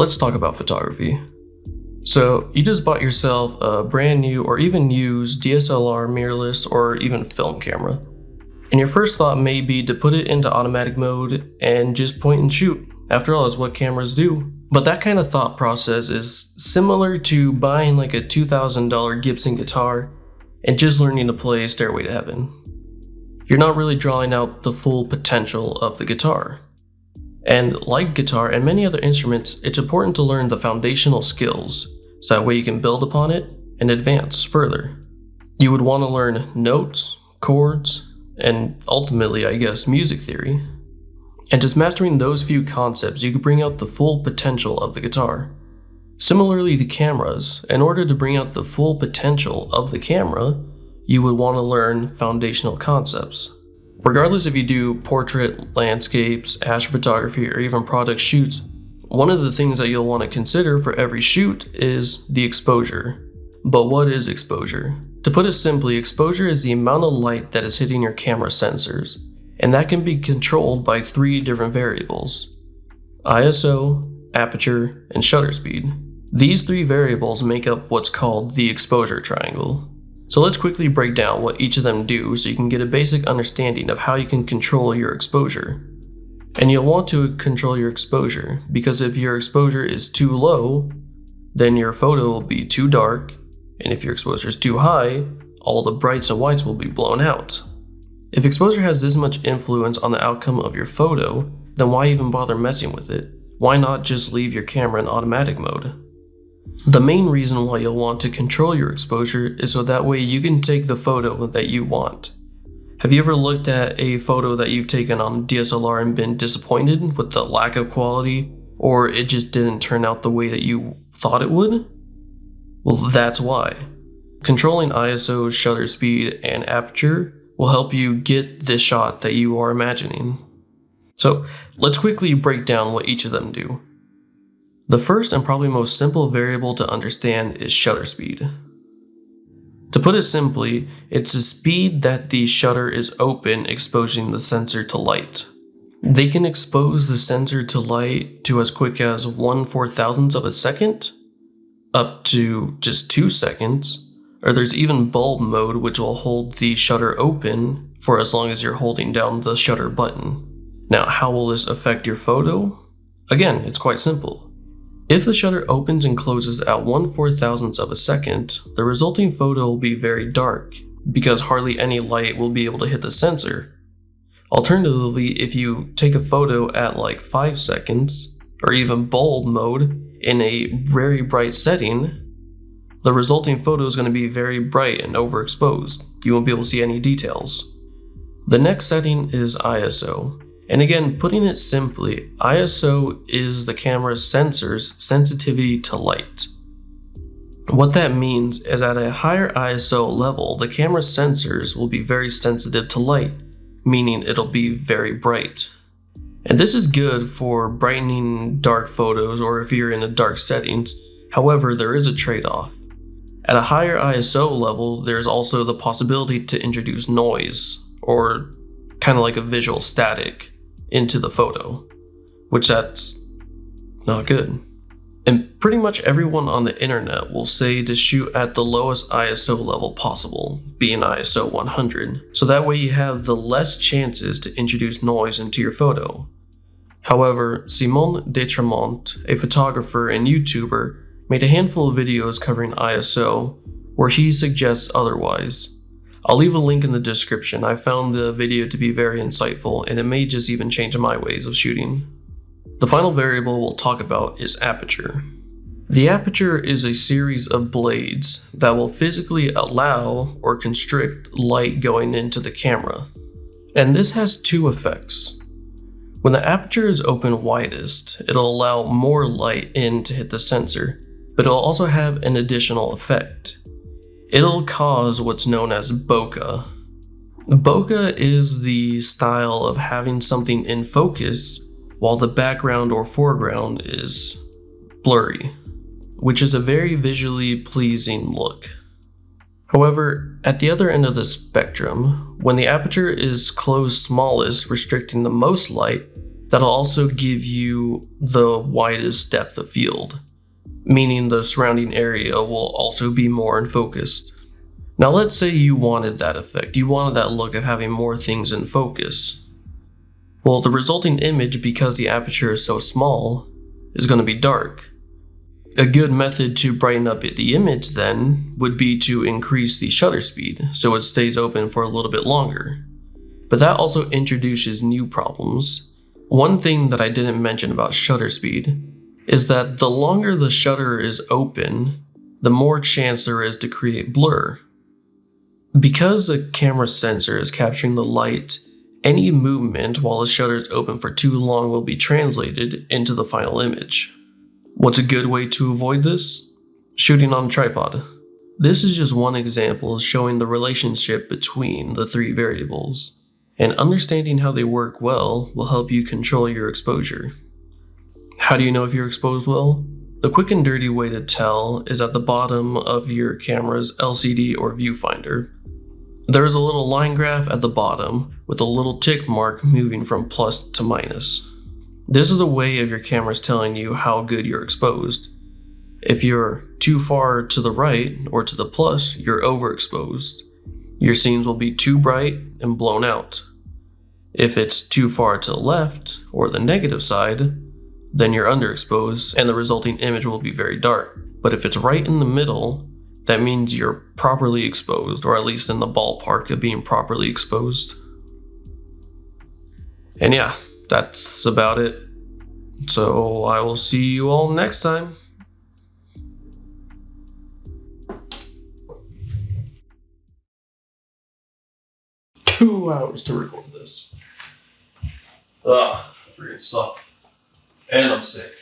let's talk about photography. So you just bought yourself a brand new or even used DSLR, mirrorless, or even film camera. And your first thought may be to put it into automatic mode and just point and shoot. After all, that's what cameras do. But that kind of thought process is similar to buying like a $2,000 Gibson guitar and just learning to play Stairway to Heaven. You're not really drawing out the full potential of the guitar. And like guitar and many other instruments, it's important to learn the foundational skills, so that way you can build upon it and advance further. You would want to learn notes, chords, and ultimately, I guess, music theory. And just mastering those few concepts, you can bring out the full potential of the guitar. Similarly to cameras, in order to bring out the full potential of the camera, you would want to learn foundational concepts. Regardless if you do portrait, landscapes, astrophotography, or even product shoots, one of the things that you'll want to consider for every shoot is the exposure. But what is exposure? To put it simply, exposure is the amount of light that is hitting your camera sensors, and that can be controlled by 3 different variables: ISO, aperture, and shutter speed. These 3 variables make up what's called the exposure triangle. So let's quickly break down what each of them do so you can get a basic understanding of how you can control your exposure. And you'll want to control your exposure because if your exposure is too low, then your photo will be too dark, and if your exposure is too high, all the brights and whites will be blown out. If exposure has this much influence on the outcome of your photo, then why even bother messing with it? Why not just leave your camera in automatic mode? The main reason why you'll want to control your exposure is so that way you can take the photo that you want. Have you ever looked at a photo that you've taken on DSLR and been disappointed with the lack of quality, or it just didn't turn out the way that you thought it would? Well, that's why. Controlling ISO, shutter speed, and aperture will help you get the shot that you are imagining. So let's quickly break down what each of them do. The first and probably most simple variable to understand is shutter speed. To put it simply, it's the speed that the shutter is open, exposing the sensor to light. They can expose the sensor to light to as quick as 1/4000th of a second, up to just 2 seconds, or there's even bulb mode which will hold the shutter open for as long as you're holding down the shutter button. Now, how will this affect your photo? Again, it's quite simple. If the shutter opens and closes at 1/4000th of a second, the resulting photo will be very dark because hardly any light will be able to hit the sensor. Alternatively, if you take a photo at like 5 seconds, or even bulb mode in a very bright setting, the resulting photo is going to be very bright and overexposed. You won't be able to see any details. The next setting is ISO. And again, putting it simply, ISO is the camera's sensor's sensitivity to light. What that means is at a higher ISO level, the camera's sensors will be very sensitive to light, meaning it'll be very bright. And this is good for brightening dark photos or if you're in a dark settings. However, there is a trade-off. At a higher ISO level, there's also the possibility to introduce noise, or kind of like a visual static, into the photo, which that's not good. And pretty much everyone on the internet will say to shoot at the lowest ISO level possible, being ISO 100, so that way you have the less chances to introduce noise into your photo. However, Simon Detremont, a photographer and YouTuber, made a handful of videos covering ISO where he suggests otherwise. I'll leave a link in the description. I found the video to be very insightful, and it may just even change my ways of shooting. The final variable we'll talk about is aperture. The aperture is a series of blades that will physically allow or constrict light going into the camera. And this has 2 effects. When the aperture is open widest, it'll allow more light in to hit the sensor, but it'll also have an additional effect. It'll cause what's known as bokeh. Bokeh is the style of having something in focus while the background or foreground is blurry, which is a very visually pleasing look. However, at the other end of the spectrum, when the aperture is closed smallest, restricting the most light, That'll also give you the widest depth of field, meaning the surrounding area will also be more in focus. Now let's say you wanted that effect, you wanted that look of having more things in focus. Well, the resulting image, because the aperture is so small, is going to be dark. A good method to brighten up the image then would be to increase the shutter speed so it stays open for a little bit longer. But that also introduces new problems. One thing that I didn't mention about shutter speed is that the longer the shutter is open, the more chance there is to create blur. Because a camera sensor is capturing the light, any movement while the shutter is open for too long will be translated into the final image. What's a good way to avoid this? Shooting on a tripod. This is just one example showing the relationship between the three variables, and understanding how they work well will help you control your exposure. How do you know if you're exposed well? The quick and dirty way to tell is at the bottom of your camera's LCD or viewfinder. There is a little line graph at the bottom with a little tick mark moving from plus to minus. This is a way of your camera's telling you how good you're exposed. If you're too far to the right or to the plus, you're overexposed. Your scenes will be too bright and blown out. If it's too far to the left or the negative side, then you're underexposed and the resulting image will be very dark. But if it's right in the middle, that means you're properly exposed, or at least in the ballpark of being properly exposed. And yeah, that's about it. So I will see you all next time. Two hours to record this. Freaking suck. And I'm sick.